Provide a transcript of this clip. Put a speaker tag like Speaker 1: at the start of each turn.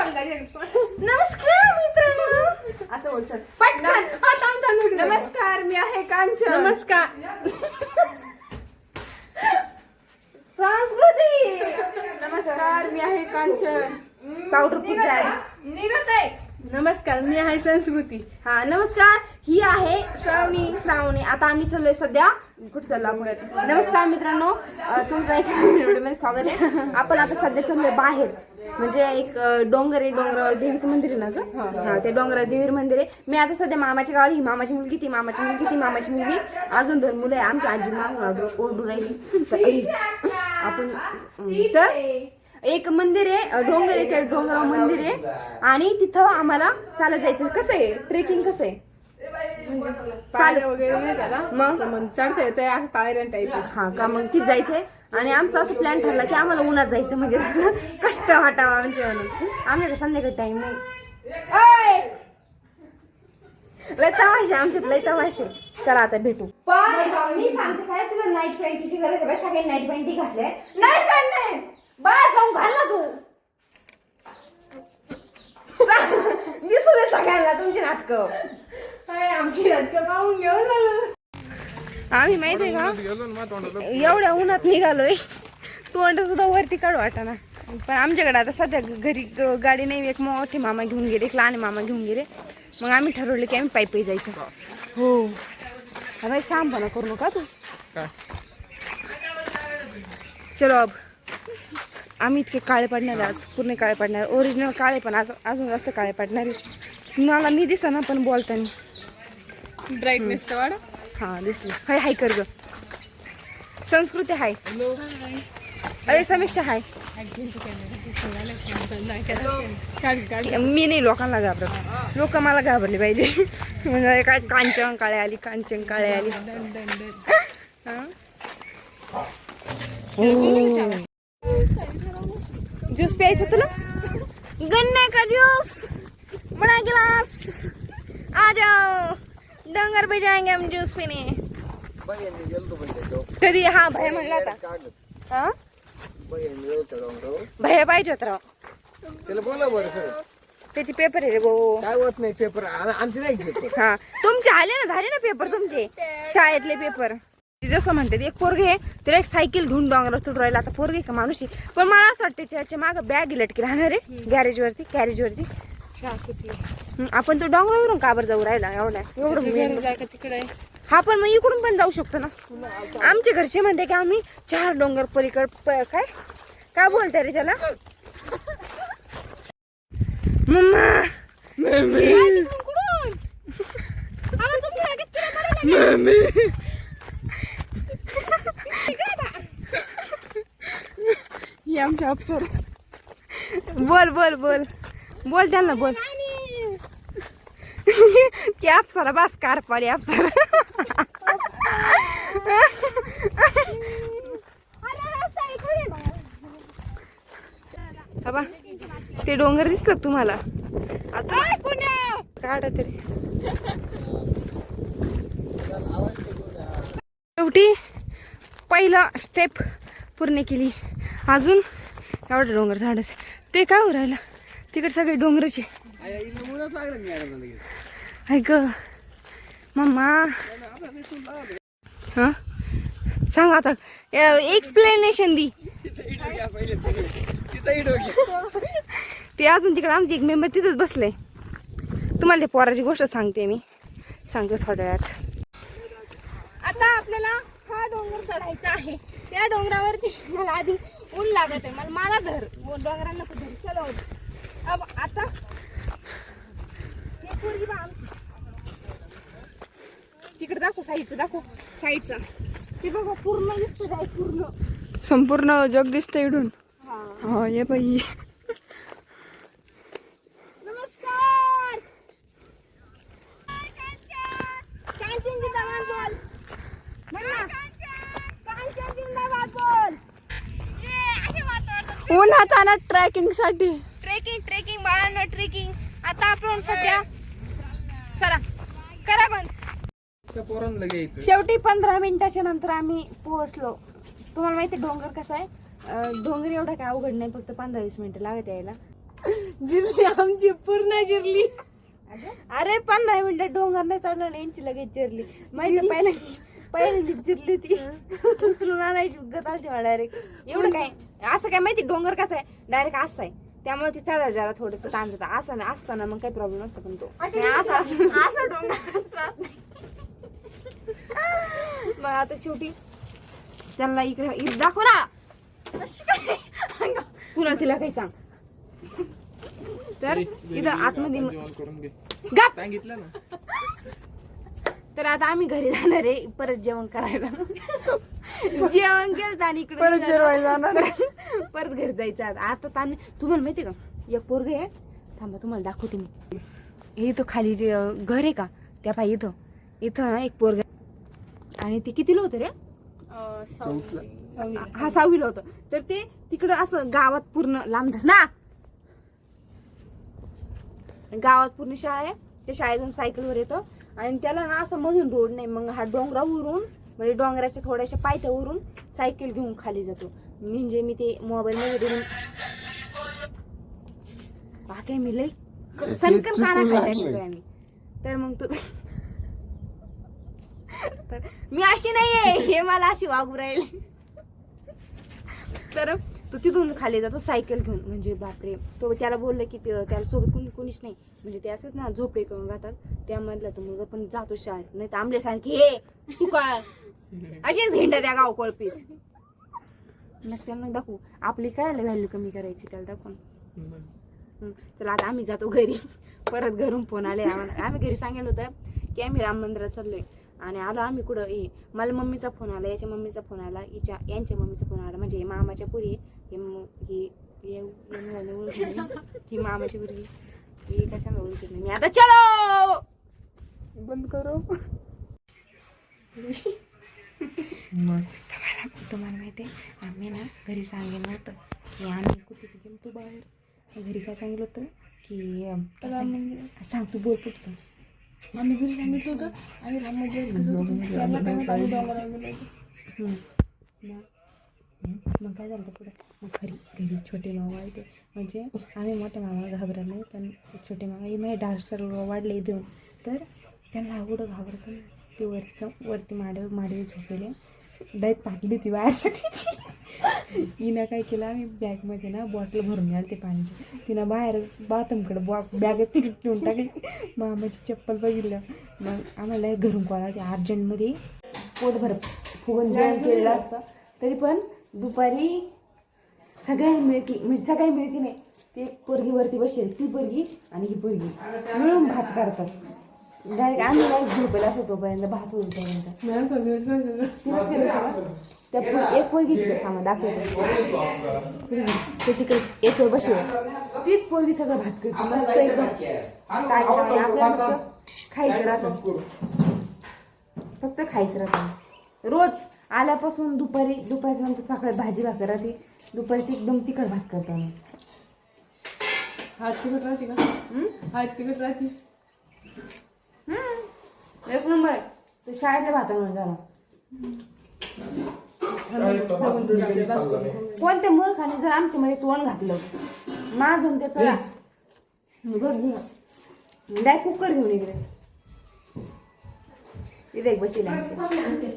Speaker 1: नमस्कार मित्रांनो असं बोलतात पटकन. नमस्कार मी आहे कांचन. नमस्कार संस्कृती. नमस्कार मी आहे कांचन. पावडर पूजा निघत आहे. नमस्कार मी आहे संस्कृती. हा नमस्कार ही आहे श्रावणी. आता आम्ही चाललोय सध्या कुठे चाललो आपण. नमस्कार मित्रांनो तुमचं एक व्हिडिओमध्ये स्वागत आहे. आपण आता सध्या चाललोय बाहेर म्हणजे एक डोंगर आहे. डोंगरावर देवीचं मंदिर आहे ना ग. हा ते डोंगरावर देवी मंदिर आहे. मी आता सध्या मामाच्या गावाला. ही मामाची मुलगी ती मामाची मुलगी अजून 2 मुलं आहे. आमची आजी मागून ओरडू राहिली. आपण तर एक मंदिर आहे डोंगर आहे. त्या डोंगरावर मंदिर आहे आणि तिथं आम्हाला चालत जायचं. कसं आहे ट्रेकिंग कसं आहे
Speaker 2: पायऱ्या वगैरे नाही त्याला
Speaker 1: मग
Speaker 2: चढता येतंय असं पायऱ्या टाईप.
Speaker 1: हा का मग तिथं जायचंय. आणि आमचं असं प्लॅन ठरला की आम्हाला उन्हात जायचं म्हणजे कष्ट वाटावं म्हणजे म्हणून. आम्ही संध्याकाळी टाइम नाही. लय तमाशे आमच्यात लय तमाशे. चला आता भेटू. पण मी सांगते काय तुला नाईट पॅन्टीची गरज आहे. सगळे नाईट पॅन्टी घातले. नाईट पॅन्ट नाही बाहेर जाऊन घाल ना तू. दिसू दे सगळ्यांना तुमची नाटकं. आमची नाटकं पाहून घेऊन आम्ही माहितीये का एवढ्या उन्हात निघालोय. तोंड सुद्धा वरती काढू वाटाना. पण आमच्याकडे आता सध्या घरी गाडी नाही. एक मोठे मामा घेऊन गेले एक लहान मामा घेऊन गेले. मग आम्ही ठरवलं की आम्ही पायी जायचं. हो अरे शामपणा करू नका तू. चलो अब आम्ही इतके काळे पडणार आज. पूर्ण काळे पडणार. ओरिजिनल काळे पण आज अजून जास्त काळे पडणार आहे. मला मी दिसा ना पण बोलताना
Speaker 2: ब्राईटनेस तर वाढ.
Speaker 1: हा दिसलं. हाय कर ग. संस्कृती हाय. अरे समीक्षा हाय. मी नाही लोकांना घाबरत. लोक मला घाबरले पाहिजे. म्हणजे काय कांचन काळे आली. ज्यूस प्यायचं तुला. गन्ने का ज्यूस बड़ा गिलास. आ जाओ डोंगर पे जाएंगे हम ज्यूस पीने. कधी हा भैया म्हणला होता. हा भैया पाहिजे होता.
Speaker 3: त्याला बोला बरं सर.
Speaker 1: त्याचे पेपर आहे रे भाऊ.
Speaker 3: काय होत नाही पेपर आमचे नाही पेपर.
Speaker 1: हा तुमचे आले ना झाले ना पेपर तुमचे शाळेतले पेपर. जसं म्हणतात एक पोरगे आहे त्याला एक सायकल घेऊन डोंगरावर चढून राहिला. आता पोरगे का माणूस आहे पण मला असं वाटतं त्याच्या मागं बॅग लटकी राहणार आहे कॅरेजवरती. आपण तो डोंगरावरून काबर जाऊ राहिला एवढं
Speaker 2: तिकडे.
Speaker 1: हा पण मग इकडून पण जाऊ शकतो ना. आमचे घरचे म्हणते की आम्ही 4 डोंगर पलीकड काय बोलताय रे त्याला. मम्मा आमच्या अप्सर. बोल त्यांना बोल. ती अप्सरा बास कार पाडी अप्सरा. हा बा ते डोंगर दिसलं तुम्हाला आता काढा तरी. शेवटी पहिला स्टेप पूर्ण केली. अजून एवढं डोंगर झाड ते काय हो राहिला तिकडे सगळे डोंगराचे. ऐक मम्मा हा सांग आता एक्सप्लेनेशन दी. ते अजून तिकडे आमची एक मेंबर तिथंच बसले. तुम्हाला ते पोराची गोष्ट सांगते मी. सांगते थोड्या वेळात. आता आपल्याला हा डोंगर चढायचा आहे. त्या डोंगरावरती मला आधी ऊन लागत आहे. मला धर डोंगरांना धर. चलो अब आता हे पोरगी बा तिकडे दाखव. साईडचा ते बघा पूर्ण दिसतं. पूर्ण संपूर्ण जग दिसतं इडून. हा ये बाई. नमस्कार कांचन जिंदाबाद बोल. उन्हात आणा ट्रेकिंग साठी. ट्रेकिंग बाळांना ट्रेकिंग. आता आपण सध्या चला करा बंद. शेवटी 15 मिनिटाच्या नंतर आम्ही पोहोचलो. तुम्हाला माहिती डोंगर कसा आहे. डोंगर एवढा काय अवघड नाही. फक्त 15-20 मिनिटं लागत यायला.
Speaker 2: जिरली आमची पूर्ण जिरली.
Speaker 1: अरे 15 मिनिटं डोंगर नाही चढलं नाही यांची लगेच चिरली माहिती पहिल्यांदी चिरली होती उचलून आणायची गत आलती मला डायरेक्ट. एवढं काय असं काय माहिती डोंगर कसं आहे डायरेक्ट असं आहे त्यामुळे ती चढायला जरा थोडस ताण जातं. असं नाही असताना मग काही प्रॉब्लेम नसतो पण तो असं डोंगर असतात. मग आता शेवटी त्यांना इकडे दाखव ना पुन्हा तिला काही सांग. तर इथं आतमध्ये गप.
Speaker 3: सांगितलं ना.
Speaker 1: तर आता आम्ही घरी जाणार आहे परत जेवण करायला. जेवण केलं आणि इकडे परत घरी जायचं. आता तुम्हाला माहिती का एक पोरग आहे थांबा तुम्हाला दाखवते मी. हे इथं खाली जे घर आहे का त्या पायी इथं ना एक पोरग आणि ते कितीला होतं रे? हा 6वीला होतं. तर ते तिकडं असं गावात पूर्ण लांब ना गावात पूर्ण शाळा आहे. त्या शाळेतून सायकलवर येतं आणि त्याला ना असं मधून रोड नाही. मग हा डोंगरावरून म्हणजे डोंगराच्या थोड्याशा पायथ्यावरून सायकल घेऊन खाली जातो. म्हणजे मी ते मोबाईल मध्ये देऊन बाकी मी लई सनकन काना खायला आम्ही. तर मग तू तर मी अशी नाहीये हे मला अशी वागू राहिली. तर तो तिथून खाली जातो सायकल घेऊन. म्हणजे बापरे तो त्याला बोललं की त्याला सोबत कोणीच नाही म्हणजे ते असत ना झोपडे करून राहतात त्यामधला तो मुलगा पण जातो शाळेत. नाही तर आमले सांग की हे तू काय अशीच हिंडा त्या गाव कोळपीत. मग त्यांना दाखवू आपली काय व्हॅल्यू कमी करायची त्याला दाखवून. चला आता आम्ही जातो घरी. परत घरून फोन आले आम्हाला. आम्ही घरी सांगितलं होतं की आम्ही राम मंदिरात चाललोय आणि आलो आम्ही कुठं मला मम्मीचा फोन आला याच्या मम्मीचा फोन आला यांच्या मम्मीचा फोन आला म्हणजे मामाच्या पुरी ही मामाची पुरी ही कशाला ओळखत नाही मी. आता चलो
Speaker 2: बंद करो.
Speaker 1: तुम्हाला माहिती आहे आम्ही ना घरी सांगेल नव्हतं की आम्ही कुठेच गेलो तू बाहेर. घरी काय सांगितलं होतं की सांग तू बोल पुढचं.
Speaker 2: आम्ही घरी सांगितलं होतं आम्ही राम मंदिरात गेलो होतो. त्याला काय माहित आम्ही डोंगरावर गेलो होतो.
Speaker 1: मग काय झालं पुढे मग घरी छोटे मामा आले म्हणजे आम्ही मोठ्या मामाला घाबरत नाही पण छोटे मामा हे माझे डास सर्व वाढले देऊन तर त्यांना एवढं घाबरतं ना. ते वरती माडीवर झोपले डायरेक्ट टाकली ती बाहेर सगळी. हिनं काय केलं आम्ही बॅगमध्ये ना बॉटल भरून घ्याल ते पाण्याची. तिनं बाहेर बाथरूमकडे बॅग तिकडे ठेवून टाकली. मामाची चप्पल बघितलं मग आम्हाला एक घरून कॉल आला. ते अर्जंटमध्ये पोटभर फुगून जेवण केलेलं असतं तरी पण दुपारी सगळ्या मिळती नाही. ती एक पोरगी वरती बसेल ती पोरगी आणि ही पोरगी मिळून भात काढतात. डायरेक्ट आम्ही डायरेक्ट झोपेला असतो तोपर्यंत भात होईपर्यंत. त्या एक पोरगी तिकडे थांबा दाखवतो ते तिकडे याच्यावर बसेल तीच पोरगी सगळं भात करते मस्त एकदम. काय आपल्याला खायचं राहतं फक्त खायचं राहतं. रोज आल्यापासून दुपारच्या नंतर सकाळी भाजी भाकर राहते. दुपारी ती एकदम तिखट भात करतो आम्ही.
Speaker 2: हात तिकट राहते का? हात तिकट राहते.
Speaker 1: एक नंबर तो शाळेतल्या भातामुळे झाला. कोणत्या मूर्खाने जर आमच्या मध्ये तोंड घातलं माझं त्याचं डाय कुकर घेऊन इकडे इथे एक बसले आमचे.